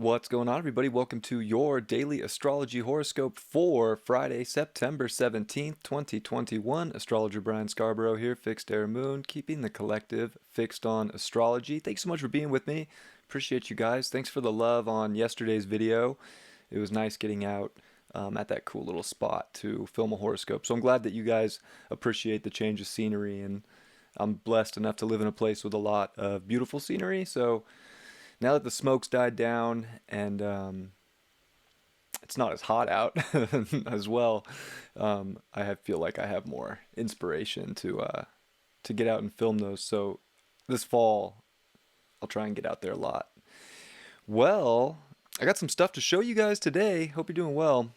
What's going on, everybody? Welcome to your daily astrology horoscope for Friday, September 17th, 2021. Astrologer Brian Scarborough here, Fixed Air Moon, keeping the collective fixed on astrology. Thanks so much for being with me. Appreciate you guys. Thanks for the love on yesterday's video. It was nice getting out at that cool little spot to film a horoscope. So I'm glad that you guys appreciate the change of scenery, and I'm blessed enough to live in a place with a lot of beautiful scenery. So now that the smoke's died down and it's not as hot out as well, feel like I have more inspiration to get out and film those. So this fall, I'll try and get out there a lot. Well, I got some stuff to show you guys today. Hope you're doing well.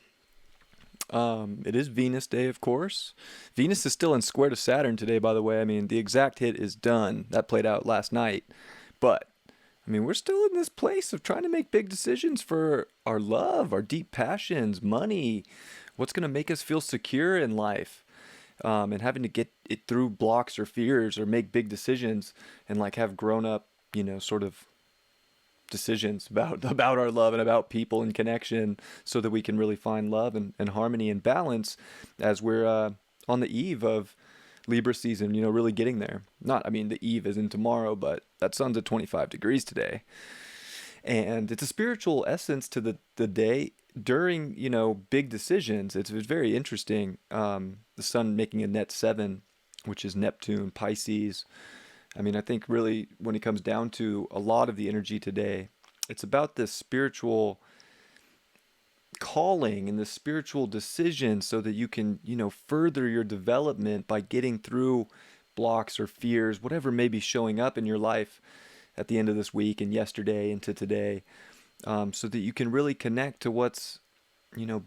It is Venus Day, of course. Venus is still in square to Saturn today, by the way. I mean, the exact hit is done. That played out last night. But we're still in this place of trying to make big decisions for our love, our deep passions, money, what's going to make us feel secure in life, and having to get it through blocks or fears or make big decisions and like have grown up, sort of decisions about our love and about people and connection so that we can really find love and harmony and balance as we're on the eve of Libra season, really getting there. The eve isn't tomorrow, but that sun's at 25 degrees today. And it's a spiritual essence to the day during, big decisions. It's very interesting. The sun making a net 7, which is Neptune, Pisces. I think really when it comes down to a lot of the energy today, it's about this spiritual calling and the spiritual decision so that you can, further your development by getting through blocks or fears, whatever may be showing up in your life at the end of this week and yesterday into today, so that you can really connect to what's,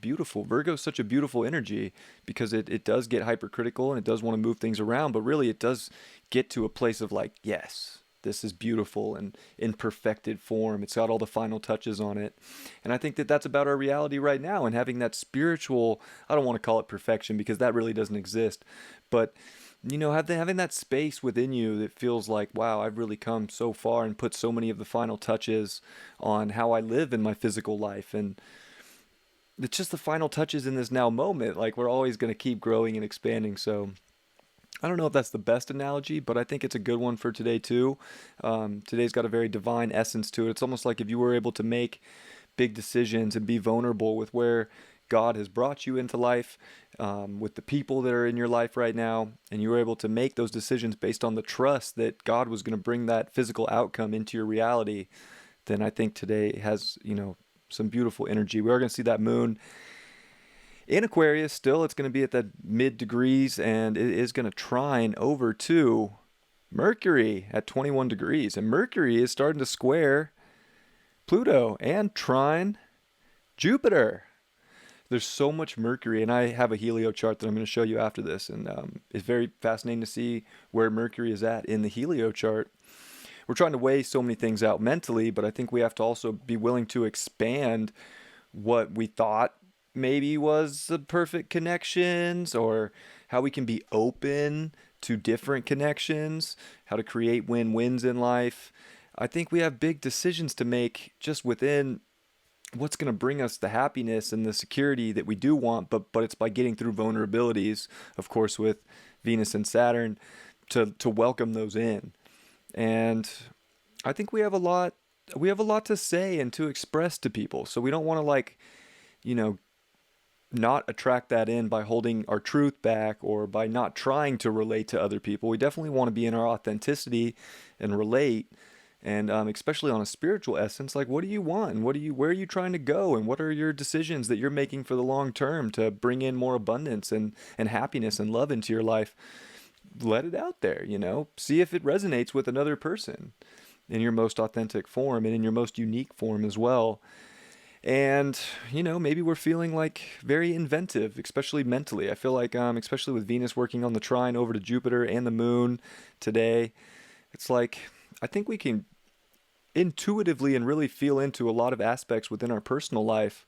beautiful. Virgo is such a beautiful energy because it does get hypercritical and it does want to move things around, but really it does get to a place of like, yes, this is beautiful and in perfected form. It's got all the final touches on it. And I think that that's about our reality right now, and having that spiritual, I don't want to call it perfection because that really doesn't exist, but having that space within you that feels like, wow, I've really come so far and put so many of the final touches on how I live in my physical life. And it's just the final touches in this now moment. Like, we're always going to keep growing and expanding. So I don't know if that's the best analogy, but I think it's a good one for today too. Today's got a very divine essence to it. It's almost like if you were able to make big decisions and be vulnerable with where God has brought you into life, with the people that are in your life right now, and you were able to make those decisions based on the trust that God was going to bring that physical outcome into your reality, then I think today has, some beautiful energy. We are going to see that moon in Aquarius still. It's going to be at that mid degrees, and it is going to trine over to Mercury at 21 degrees. And Mercury is starting to square Pluto and trine Jupiter. There's so much Mercury, and I have a helio chart that I'm going to show you after this, and it's very fascinating to see where Mercury is at in the helio chart. We're trying to weigh so many things out mentally, but I think we have to also be willing to expand what we thought maybe was the perfect connections, or how we can be open to different connections, how to create win-wins in life. I think we have big decisions to make just within what's going to bring us the happiness and the security that we do want, but it's by getting through vulnerabilities, of course, with Venus and Saturn, to welcome those in. And I think we have a lot to say and to express to people. So we don't want to not attract that in by holding our truth back or by not trying to relate to other people. We definitely want to be in our authenticity and relate. And especially on a spiritual essence, like, what do you want? And where are you trying to go? And what are your decisions that you're making for the long term to bring in more abundance and happiness and love into your life? Let it out there, see if it resonates with another person in your most authentic form and in your most unique form as well. And, maybe we're feeling like very inventive, especially mentally. I feel like, especially with Venus working on the trine over to Jupiter and the moon today, it's like, I think we can intuitively and really feel into a lot of aspects within our personal life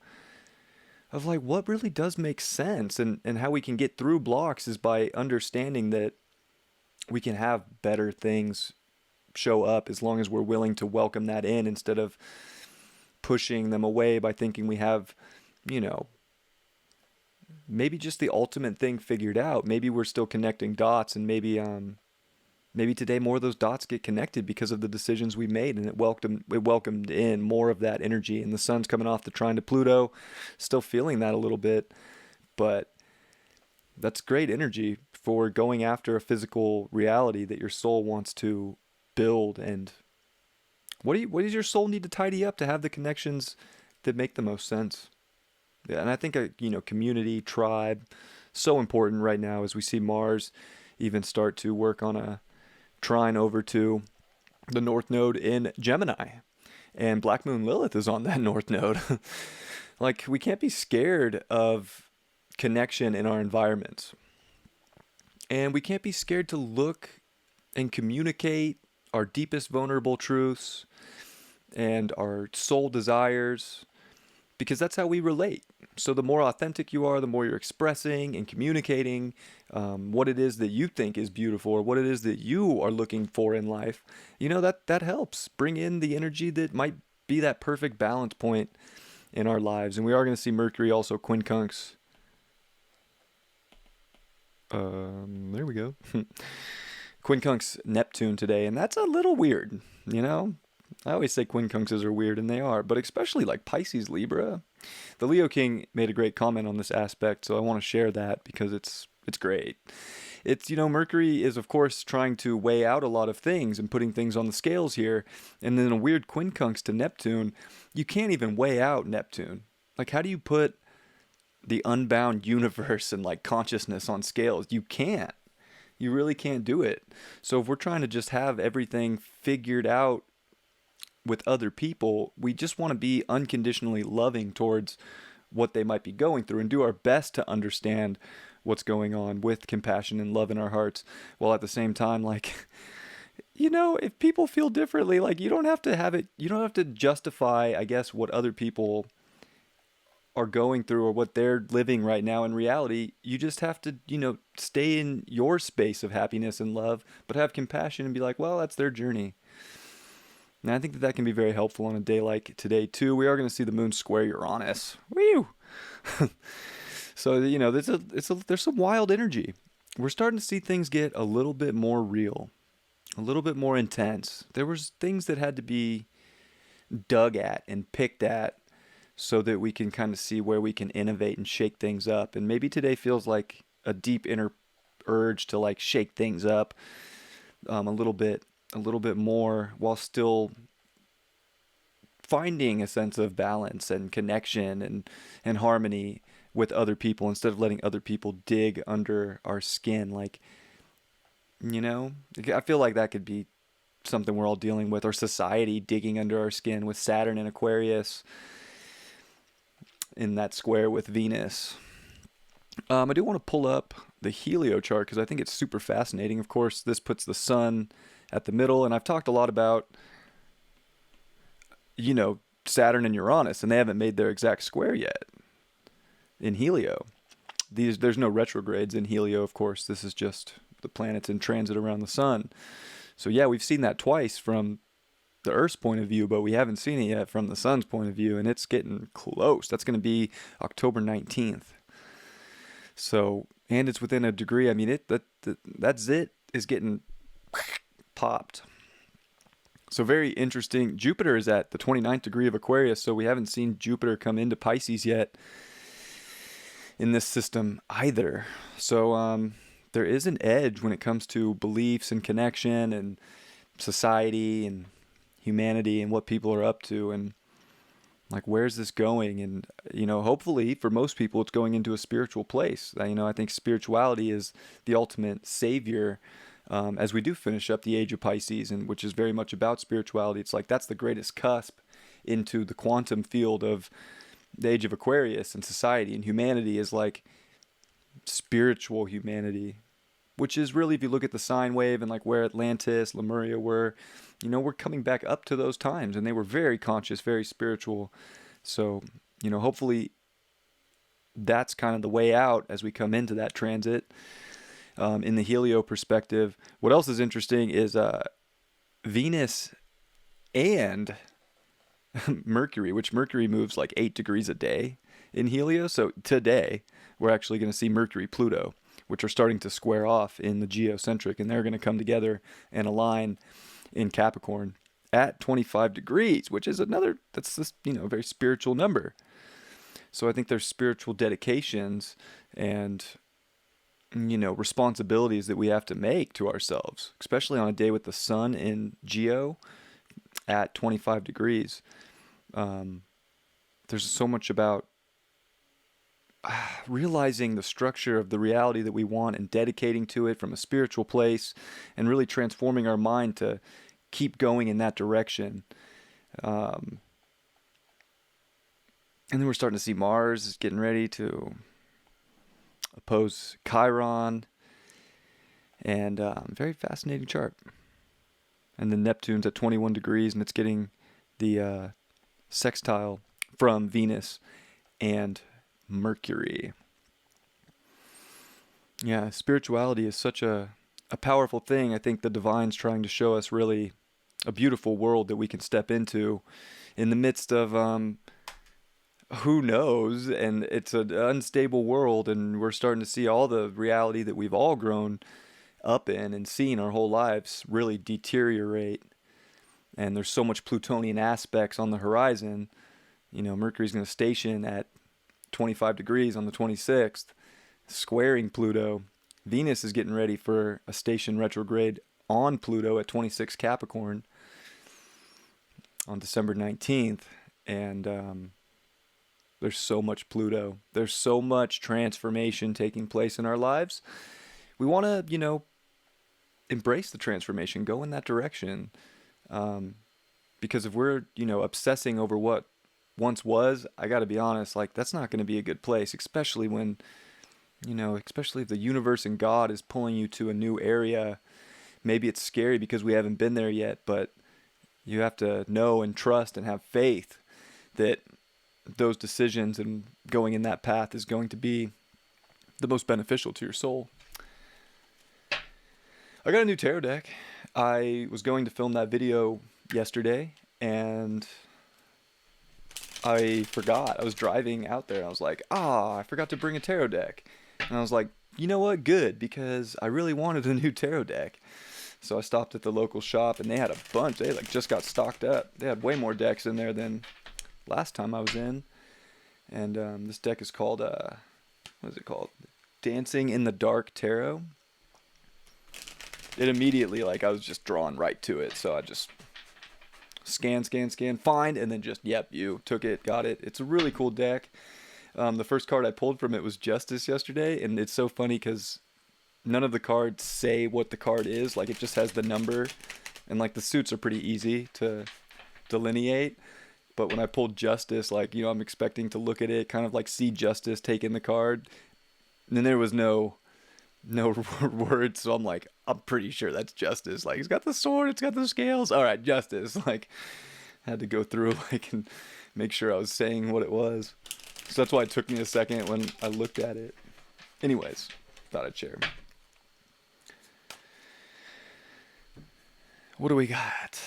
of like what really does make sense, and how we can get through blocks is by understanding that we can have better things show up as long as we're willing to welcome that in instead of pushing them away by thinking we have, you know, maybe just the ultimate thing figured out. Maybe we're still connecting dots, and maybe today more of those dots get connected because of the decisions we made, and it welcomed in more of that energy. And the sun's coming off the trine to Pluto, still feeling that a little bit, but that's great energy for going after a physical reality that your soul wants to build. And what does your soul need to tidy up to have the connections that make the most sense? Yeah, and I think community, tribe, so important right now as we see Mars even start to work on a trine over to the North Node in Gemini, and Black Moon Lilith is on that North Node. Like, we can't be scared of connection in our environments, and we can't be scared to look and communicate our deepest vulnerable truths and our soul desires, because that's how we relate. So the more authentic you are, the more you're expressing and communicating what it is that you think is beautiful, or what it is that you are looking for in life. That helps bring in the energy that might be that perfect balance point in our lives. And we are going to see Mercury also quincunx. There we go. Quincunx Neptune today, and that's a little weird, I always say quincunxes are weird, and they are, but especially like Pisces, Libra. The Leo King made a great comment on this aspect, so I want to share that because it's great. It's, Mercury is, of course, trying to weigh out a lot of things and putting things on the scales here, and then a weird quincunx to Neptune. You can't even weigh out Neptune. Like, how do you put the unbound universe and, like, consciousness on scales? You can't. You really can't do it. So if we're trying to just have everything figured out with other people, we just want to be unconditionally loving towards what they might be going through and do our best to understand what's going on with compassion and love in our hearts, while at the same time, like, if people feel differently, like, you don't have to justify, I guess, what other people are going through or what they're living right now in reality. You just have to, stay in your space of happiness and love, but have compassion and be like, well, that's their journey. And I think that can be very helpful on a day like today, too. We are going to see the moon square Uranus. Woo! So, there's some wild energy. We're starting to see things get a little bit more real, a little bit more intense. There was things that had to be dug at and picked at so that we can kind of see where we can innovate and shake things up. And maybe today feels like a deep inner urge to, like, shake things up a little bit more, while still finding a sense of balance and connection and harmony with other people, instead of letting other people dig under our skin. Like, I feel like that could be something we're all dealing with, or society digging under our skin with Saturn in Aquarius in that square with Venus. I do want to pull up the helio chart because I think it's super fascinating. Of course, this puts the sun at the middle, and I've talked a lot about, Saturn and Uranus, and they haven't made their exact square yet in helio. There's no retrogrades in helio, of course. This is just the planets in transit around the sun. So yeah, we've seen that twice from the Earth's point of view, but we haven't seen it yet from the sun's point of view, and it's getting close. That's going to be October 19th. So, and it's within a degree. I mean, that zit is getting popped. So very interesting. Jupiter is at the 29th degree of Aquarius, so we haven't seen Jupiter come into Pisces yet in this system either. So there is an edge when it comes to beliefs and connection and society and humanity and what people are up to, and like, where's this going? And hopefully for most people it's going into a spiritual place. I think spirituality is the ultimate savior, as we do finish up the age of Pisces, and which is very much about spirituality. It's like that's the greatest cusp into the quantum field of the age of Aquarius, and society and humanity is like spiritual humanity, which is really, if you look at the sine wave and like where Atlantis, Lemuria were, we're coming back up to those times, and they were very conscious, very spiritual. So, hopefully that's kind of the way out as we come into that transit. In the helio perspective, what else is interesting is Venus and Mercury, which Mercury moves like 8 degrees a day in Helios. So today, we're actually going to see Mercury, Pluto, which are starting to square off in the geocentric, and they're going to come together and align in Capricorn at 25 degrees, which is that's this, a very spiritual number. So I think there's spiritual dedications and, responsibilities that we have to make to ourselves, especially on a day with the sun in Geo at 25 degrees. There's so much about realizing the structure of the reality that we want and dedicating to it from a spiritual place and really transforming our mind to keep going in that direction. And then we're starting to see Mars getting ready to oppose Chiron, and very fascinating chart. And then Neptune's at 21 degrees, and it's getting the sextile from Venus and Mercury. Yeah, spirituality is such a powerful thing. I think the divine's trying to show us really a beautiful world that we can step into in the midst of who knows, and it's an unstable world, and we're starting to see all the reality that we've all grown up in and seen our whole lives really deteriorate. And there's so much Plutonian aspects on the horizon. Mercury's going to station at 25 degrees on the 26th, squaring Pluto. Venus is getting ready for a station retrograde on Pluto at 26 Capricorn on December 19th. And there's so much Pluto. There's so much transformation taking place in our lives. We want to, embrace the transformation, go in that direction. Because if we're, obsessing over what once was, I got to be honest, like that's not going to be a good place, especially when, especially if the universe and God is pulling you to a new area. Maybe it's scary because we haven't been there yet, but you have to know and trust and have faith that those decisions and going in that path is going to be the most beneficial to your soul. I got a new tarot deck. I was going to film that video yesterday, and I forgot. I was driving out there. I was like, I forgot to bring a tarot deck. And I was like, you know what? Good, because I really wanted a new tarot deck. So I stopped at the local shop, and they had a bunch. They just got stocked up. They had way more decks in there than last time I was in. And this deck is called, what is it called? Dancing in the Dark Tarot. It immediately, I was just drawn right to it. So I just scan, find, and then just, yep, you took it, got it. It's a really cool deck. The first card I pulled from it was Justice yesterday, and it's so funny because none of the cards say what the card is. It just has the number, and the suits are pretty easy to delineate. But when I pulled Justice, I'm expecting to look at it, kind of see Justice take in the card, and then there was no words, so I'm pretty sure that's Justice. He's got the sword, it's got the scales. All right, Justice. Had to go through and make sure I was saying what it was. So that's why it took me a second when I looked at it. Anyways, thought I'd share. What do we got?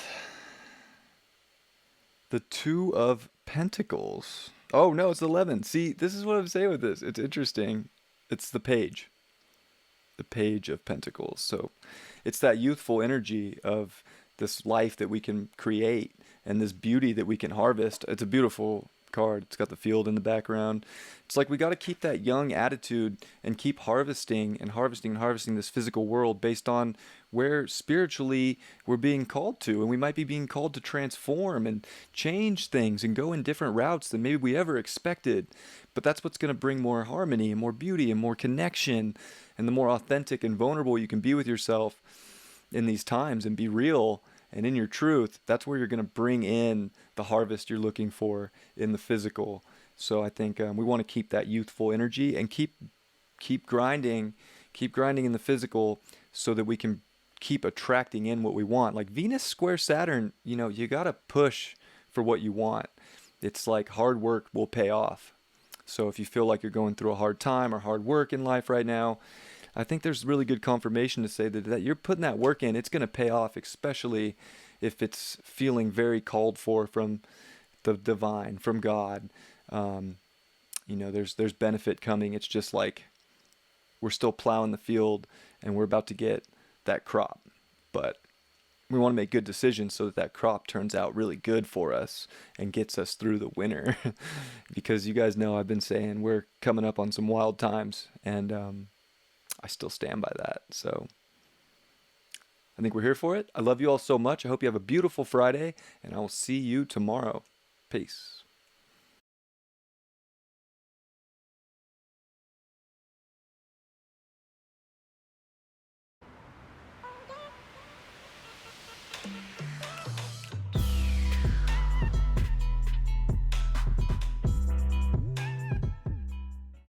The Two of Pentacles. Oh, no, it's 11. See, this is what I'm saying with this. It's interesting. It's the Page. The Page of Pentacles. So it's that youthful energy of this life that we can create and this beauty that we can harvest. It's a beautiful card. It's got the field in the background. It's we got to keep that young attitude and keep harvesting this physical world based on where spiritually we're being called to. And we might be being called to transform and change things and go in different routes than maybe we ever expected. But that's what's going to bring more harmony and more beauty and more connection. And the more authentic and vulnerable you can be with yourself in these times and be real and in your truth, that's where you're going to bring in the harvest you're looking for in the physical. So I think we want to keep that youthful energy and keep grinding in the physical so that we can keep attracting in what we want. Venus square Saturn, you got to push for what you want. It's hard work will pay off. So if you feel like you're going through a hard time or hard work in life right now, I think there's really good confirmation to say that you're putting that work in. It's going to pay off, especially if it's feeling very called for from the divine, from God. Um, there's benefit coming. It's just like we're still plowing the field and we're about to get that crop. But we want to make good decisions so that that crop turns out really good for us and gets us through the winter. Because you guys know I've been saying we're coming up on some wild times, and I still stand by that. So I think we're here for it. I love you all so much. I hope you have a beautiful Friday, and I will see you tomorrow. Peace.